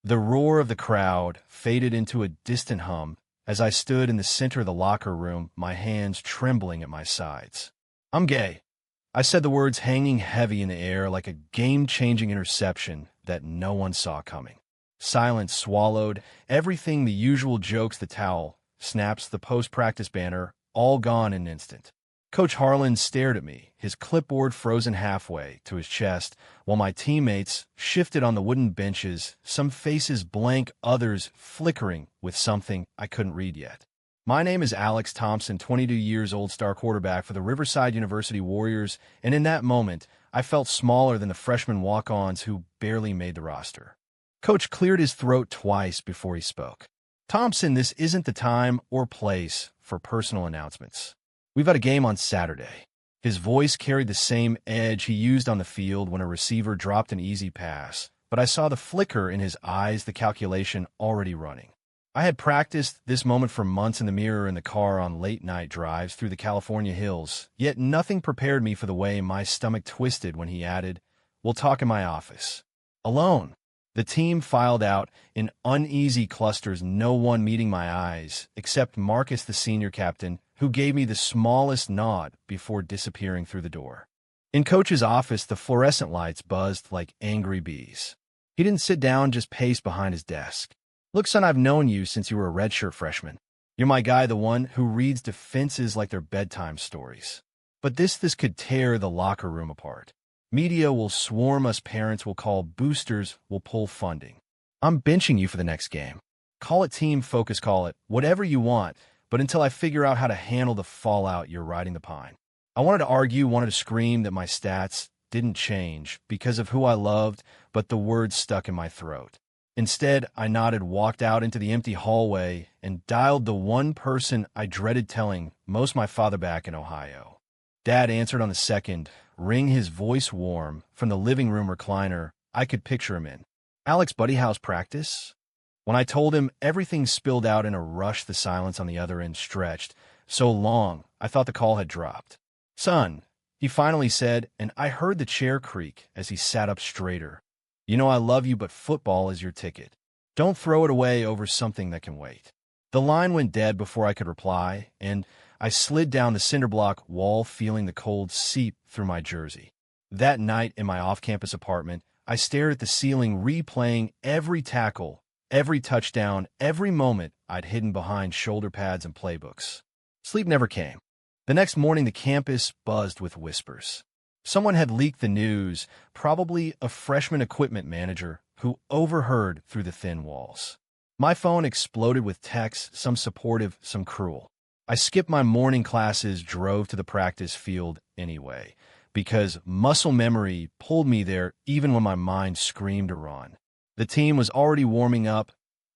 The roar of the crowd faded into a distant hum as I stood in the center of the locker room, my hands trembling at my sides. "I'm gay." I said the words hanging heavy in the air like a game-changing interception that no one saw coming. Silence swallowed everything, the usual jokes, the towel, snaps, the post-practice banner, all gone in an instant. Coach Harlan stared at me, his clipboard frozen halfway to his chest, while my teammates shifted on the wooden benches, some faces blank, others flickering with something I couldn't read yet. "My name is Alex Thompson, 22 years old, star quarterback for the Riverside University Warriors," and in that moment, I felt smaller than the freshman walk-ons who barely made the roster. Coach cleared his throat twice before he spoke. "Thompson, this isn't the time or place for personal announcements. We've got a game on Saturday." His voice carried the same edge he used on the field when a receiver dropped an easy pass, but I saw the flicker in his eyes, the calculation already running. I had practiced this moment for months in the mirror, in the car, on late-night drives through the California hills, yet nothing prepared me for the way my stomach twisted when he added, "We'll talk in my office." Alone. The team filed out in uneasy clusters, no one meeting my eyes, except Marcus, the senior captain, who gave me the smallest nod before disappearing through the door. In Coach's office, the fluorescent lights buzzed like angry bees. He didn't sit down, just paced behind his desk. "Look, son, I've known you since you were a redshirt freshman. You're my guy, the one who reads defenses like they're bedtime stories. But this could tear the locker room apart. Media will swarm us, parents will call, boosters will pull funding. I'm benching you for the next game. Call it team focus, call it whatever you want, but until I figure out how to handle the fallout, you're riding the pine." I wanted to argue, wanted to scream that my stats didn't change because of who I loved, but the words stuck in my throat. Instead, I nodded, walked out into the empty hallway, and dialed the one person I dreaded telling, most my father back in Ohio. Dad answered on the second ring, his voice warm. From the living room recliner, I could picture him in. "Alex, buddy, how's practice?" When I told him, everything spilled out in a rush. The silence on the other end stretched so long, I thought the call had dropped. "Son," he finally said, and I heard the chair creak as he sat up straighter. "You know I love you, but football is your ticket. Don't throw it away over something that can wait." The line went dead before I could reply, and I slid down the cinder block wall, feeling the cold seep through my jersey. That night in my off-campus apartment, I stared at the ceiling, replaying every tackle, every touchdown, every moment I'd hidden behind shoulder pads and playbooks. Sleep never came. The next morning, the campus buzzed with whispers. Someone had leaked the news, probably a freshman equipment manager who overheard through the thin walls. My phone exploded with texts, some supportive, some cruel. I skipped my morning classes, drove to the practice field anyway, because muscle memory pulled me there even when my mind screamed to run. The team was already warming up,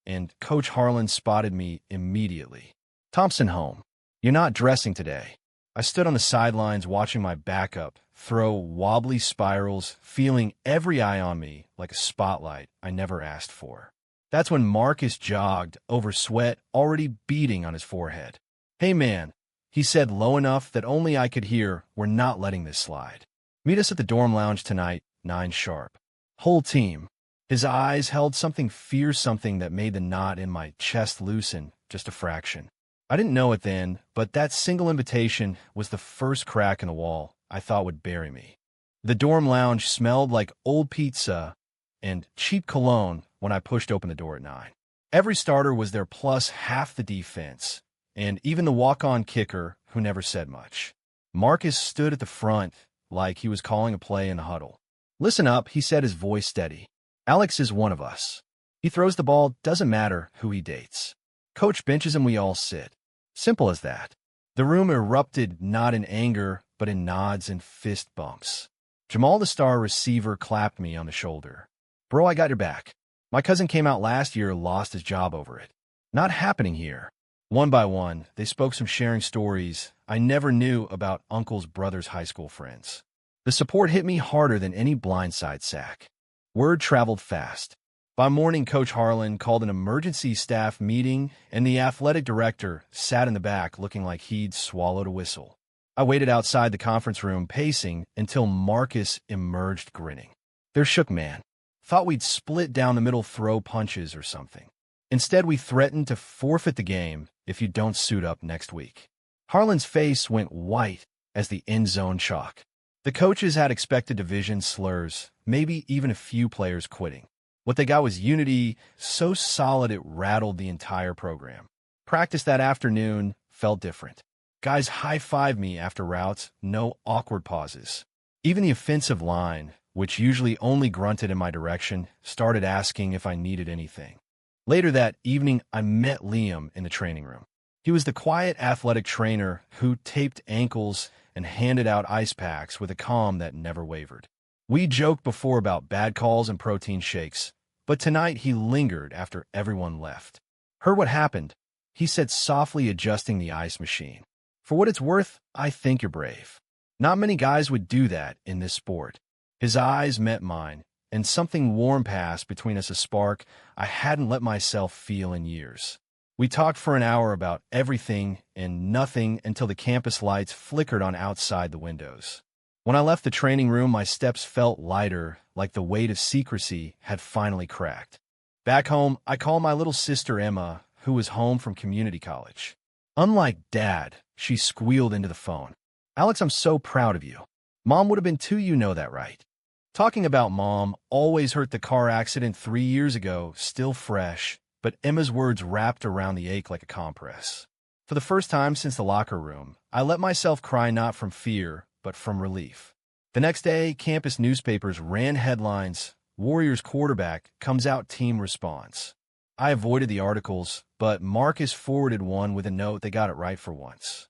and Coach Harlan spotted me immediately. "Thompson, home. You're not dressing today." I stood on the sidelines watching my backup throw wobbly spirals, feeling every eye on me like a spotlight I never asked for. That's when Marcus jogged over, sweat already beading on his forehead. "Hey, man," he said low enough that only I could hear, "we're not letting this slide. Meet us at the dorm lounge tonight, 9 sharp. Whole team." His eyes held something fierce, something that made the knot in my chest loosen just a fraction. I didn't know it then, but that single invitation was the first crack in the wall I thought would bury me. The dorm lounge smelled like old pizza and cheap cologne when I pushed open the door at 9. Every starter was there, plus half the defense, and even the walk-on kicker who never said much. Marcus stood at the front like he was calling a play in the huddle. "Listen up," he said, his voice steady. "Alex is one of us. He throws the ball, doesn't matter who he dates. Coach benches him, we all sit. Simple as that." The room erupted, not in anger, but in nods and fist bumps. Jamal, the star receiver, clapped me on the shoulder. "Bro, I got your back. My cousin came out last year, lost his job over it. Not happening here." One by one, they spoke, some sharing stories I never knew about uncle's brother's high school friends. The support hit me harder than any blindside sack. Word traveled fast. By morning, Coach Harlan called an emergency staff meeting, and the athletic director sat in the back looking like he'd swallowed a whistle. I waited outside the conference room, pacing, until Marcus emerged grinning. "They're shook, man. Thought we'd split down the middle, throw punches or something. Instead, we threatened to forfeit the game if you don't suit up next week. Harlan's face went white as the end zone chalk. The coaches had expected division slurs, maybe even a few players quitting. What they got was unity so solid it rattled the entire program. Practice that afternoon felt different. Guys high-fived me after routes, no awkward pauses. Even the offensive line, which usually only grunted in my direction, started asking if I needed anything. Later that evening, I met Liam in the training room. He was the quiet athletic trainer who taped ankles and handed out ice packs with a calm that never wavered. We joked before about bad calls and protein shakes, but tonight he lingered after everyone left. Heard what happened, he said, softly adjusting the ice machine. For what it's worth, I think you're brave. Not many guys would do that in this sport. His eyes met mine, and something warm passed between us, a spark I hadn't let myself feel in years. We talked for an hour about everything and nothing until the campus lights flickered on outside the windows. When I left the training room, my steps felt lighter, like the weight of secrecy had finally cracked. Back home, I called my little sister Emma, who was home from community college. Unlike Dad, she squealed into the phone. "Alex, I'm so proud of you. Mom would have been too, you know that, right?" Talking about Mom always hurt. The car accident 3 years ago, still fresh, but Emma's words wrapped around the ache like a compress. For the first time since the locker room, I let myself cry, not from fear, but from relief. The next day, campus newspapers ran headlines, "Warriors quarterback comes out, team response." I avoided the articles, but Marcus forwarded one with a note they got it right for once.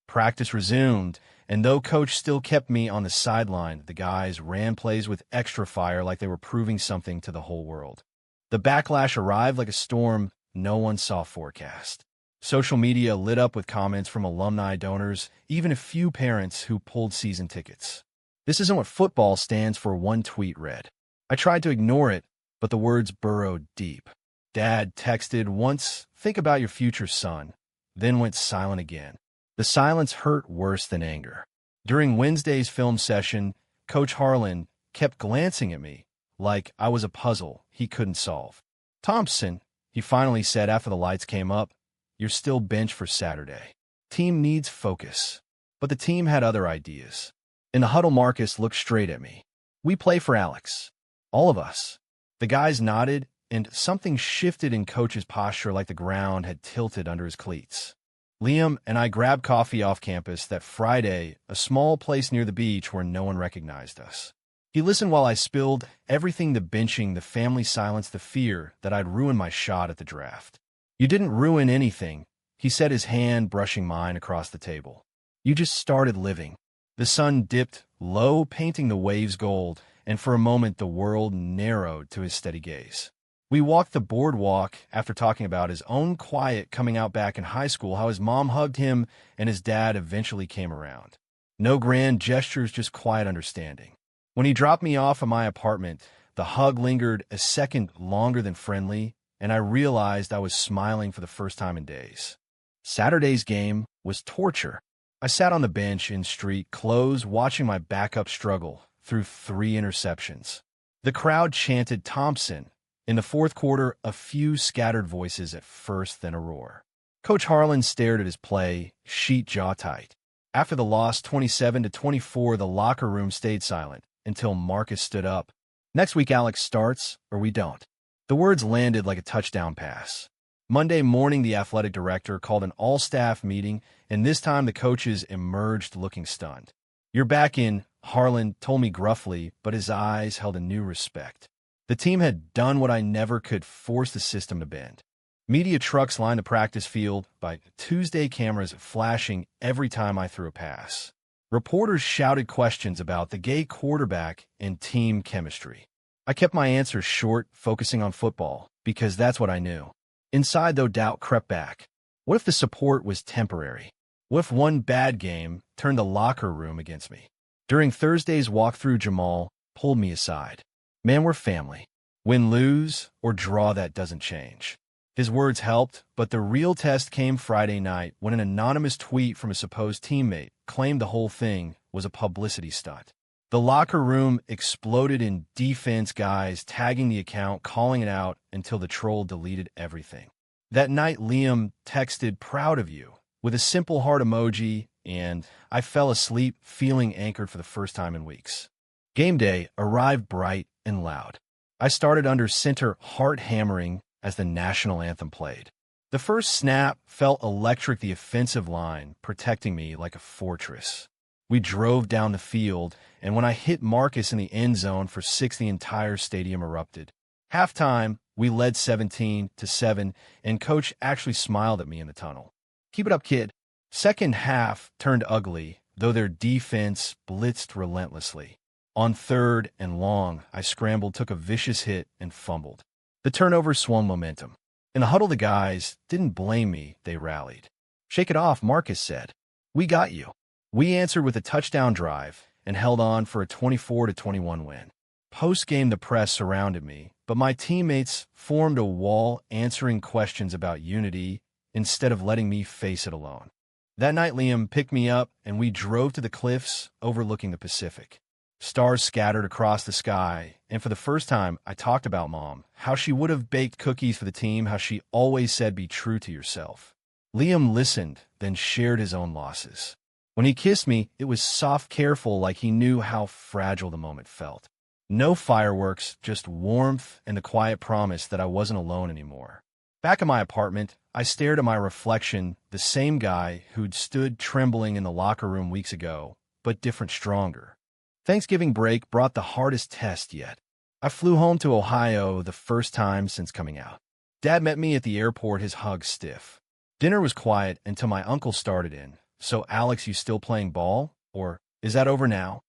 Practice resumed, and though coach still kept me on the sideline, the guys ran plays with extra fire like they were proving something to the whole world. The backlash arrived like a storm no one saw forecast. Social media lit up with comments from alumni, donors, even a few parents who pulled season tickets. "This isn't what football stands for," one tweet read. I tried to ignore it, but the words burrowed deep. Dad texted once, "Think about your future son," then went silent again. The silence hurt worse than anger. During Wednesday's film session, Coach Harlan kept glancing at me like I was a puzzle he couldn't solve. "Thompson," he finally said after the lights came up, "you're still benched for Saturday. Team needs focus." But the team had other ideas. In the huddle, Marcus looked straight at me. "We play for Alex. All of us." The guys nodded, and something shifted in Coach's posture like the ground had tilted under his cleats. Liam and I grabbed coffee off campus that Friday, a small place near the beach where no one recognized us. He listened while I spilled everything: the benching, the family silence, the fear that I'd ruined my shot at the draft. "You didn't ruin anything," he said, his hand brushing mine across the table. "You just started living." The sun dipped low, painting the waves gold, and for a moment the world narrowed to his steady gaze. We walked the boardwalk after talking about his own quiet coming out back in high school, how his mom hugged him and his dad eventually came around. No grand gestures, just quiet understanding. When he dropped me off at my apartment, the hug lingered a second longer than friendly, and I realized I was smiling for the first time in days. Saturday's game was torture. I sat on the bench in street clothes, watching my backup struggle through 3 interceptions. The crowd chanted Thompson. In the fourth quarter, a few scattered voices at first, then a roar. Coach Harlan stared at his play, sheet jaw tight. After the loss 27-24, the locker room stayed silent until Marcus stood up. "Next week, Alex starts, or we don't." The words landed like a touchdown pass. Monday morning, the athletic director called an all-staff meeting, and this time the coaches emerged looking stunned. "You're back in," Harlan told me gruffly, but his eyes held a new respect. The team had done what I never could: force the system to bend. Media trucks lined the practice field, by Tuesday cameras flashing every time I threw a pass. Reporters shouted questions about the gay quarterback and team chemistry. I kept my answers short, focusing on football, because that's what I knew. Inside, though, doubt crept back. What if the support was temporary? What if one bad game turned the locker room against me? During Thursday's walkthrough, Jamal pulled me aside. "Man, we're family. Win, lose, or draw, that doesn't change." His words helped, but the real test came Friday night when an anonymous tweet from a supposed teammate claimed the whole thing was a publicity stunt. The locker room exploded in defense guys tagging the account, calling it out until the troll deleted everything. That night, Liam texted, "Proud of you," with a simple heart emoji, and I fell asleep feeling anchored for the first time in weeks. Game day arrived bright and loud. I started under center, heart hammering as the national anthem played. The first snap felt electric, the offensive line protecting me like a fortress. We drove down the field, and when I hit Marcus in the end zone for 6, the entire stadium erupted. Halftime, we led 17-7, and coach actually smiled at me in the tunnel. "Keep it up, kid." Second half turned ugly, though their defense blitzed relentlessly. On 3rd and long, I scrambled, took a vicious hit, and fumbled. The turnover swung momentum. In the huddle, the guys didn't blame me, they rallied. "Shake it off," Marcus said. "We got you." We answered with a touchdown drive and held on for a 24-21 win. Post-game, the press surrounded me, but my teammates formed a wall answering questions about unity instead of letting me face it alone. That night, Liam picked me up, and we drove to the cliffs overlooking the Pacific. Stars scattered across the sky, and for the first time, I talked about Mom, how she would have baked cookies for the team, how she always said, "Be true to yourself." Liam listened, then shared his own losses. When he kissed me, it was soft, careful, like he knew how fragile the moment felt. No fireworks, just warmth and the quiet promise that I wasn't alone anymore. Back in my apartment, I stared at my reflection, the same guy who'd stood trembling in the locker room weeks ago, but different, stronger. Thanksgiving break brought the hardest test yet. I flew home to Ohio the first time since coming out. Dad met me at the airport, his hug stiff. Dinner was quiet until my uncle started in. "So, Alex, you still playing ball? Or is that over now?"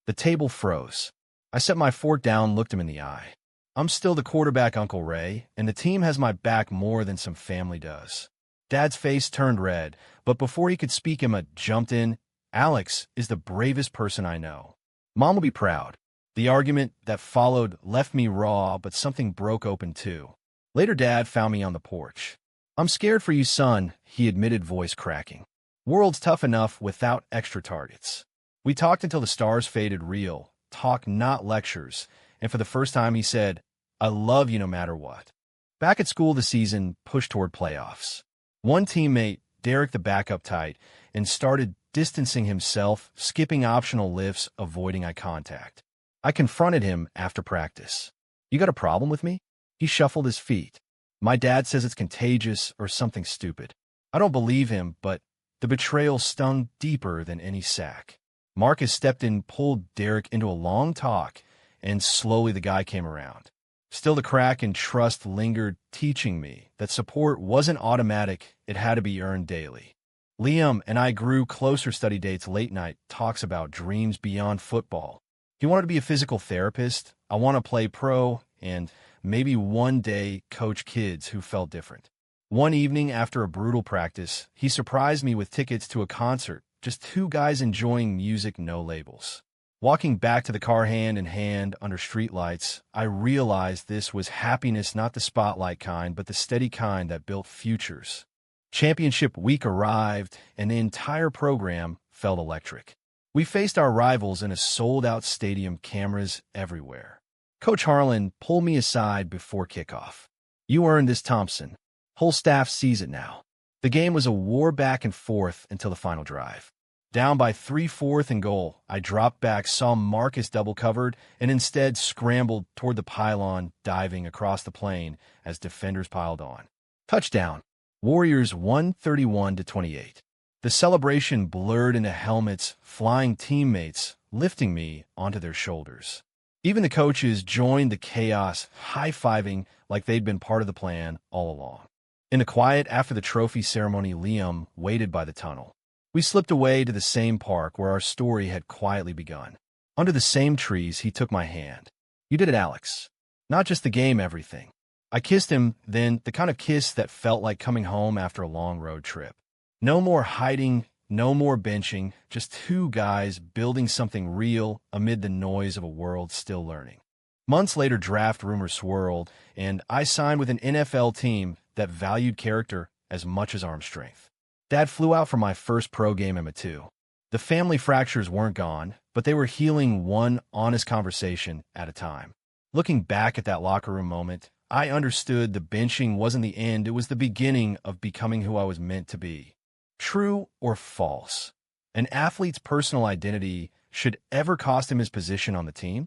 The table froze. I set my fork down, looked him in the eye. "I'm still the quarterback, Uncle Ray, and the team has my back more than some family does." Dad's face turned red, but before he could speak, Emma jumped in. "Alex is the bravest person I know. Mom will be proud." The argument that followed left me raw, but something broke open too. Later, Dad found me on the porch. "I'm scared for you, son," he admitted, voice cracking. "World's tough enough without extra targets." We talked until the stars faded, real talk, not lectures, and for the first time he said, "I love you no matter what." Back at school, the season pushed toward playoffs. One teammate, Derek the backup tight, and started distancing himself, skipping optional lifts, avoiding eye contact. I confronted him after practice. "You got a problem with me?" He shuffled his feet. "My dad says it's contagious or something stupid." I don't believe him, but the betrayal stung deeper than any sack. Marcus stepped in, pulled Derek into a long talk, and slowly the guy came around. Still, the crack in trust lingered, teaching me that support wasn't automatic, it had to be earned daily. Liam and I grew closer, study dates, late night talks about dreams beyond football. He wanted to be a physical therapist, I want to play pro, and maybe one day coach kids who felt different. One evening after a brutal practice, he surprised me with tickets to a concert, just 2 guys enjoying music, no labels. Walking back to the car hand in hand under streetlights, I realized this was happiness, not the spotlight kind, but the steady kind that built futures. Championship week arrived, and the entire program felt electric. We faced our rivals in a sold-out stadium, cameras everywhere. Coach Harlan pulled me aside before kickoff. "You earned this, Thompson. Whole staff sees it now." The game was a war back and forth until the final drive. Down by 3, 4th and goal, I dropped back, saw Marcus double covered, and instead scrambled toward the pylon, diving across the plane as defenders piled on. Touchdown. Warriors won 31-28. The celebration blurred into helmets, flying teammates lifting me onto their shoulders. Even the coaches joined the chaos, high-fiving like they'd been part of the plan all along. In the quiet after the trophy ceremony, Liam waited by the tunnel. We slipped away to the same park where our story had quietly begun. Under the same trees, he took my hand. "You did it, Alex. Not just the game, everything." I kissed him, then the kind of kiss that felt like coming home after a long road trip. No more hiding, no more benching, just 2 guys building something real amid the noise of a world still learning. Months later, draft rumors swirled, and I signed with an NFL team that valued character as much as arm strength. Dad flew out for my first pro game, Emma too. The family fractures weren't gone, but they were healing one honest conversation at a time. Looking back at that locker room moment, I understood the benching wasn't the end, it was the beginning of becoming who I was meant to be. True or false? An athlete's personal identity should ever cost him his position on the team?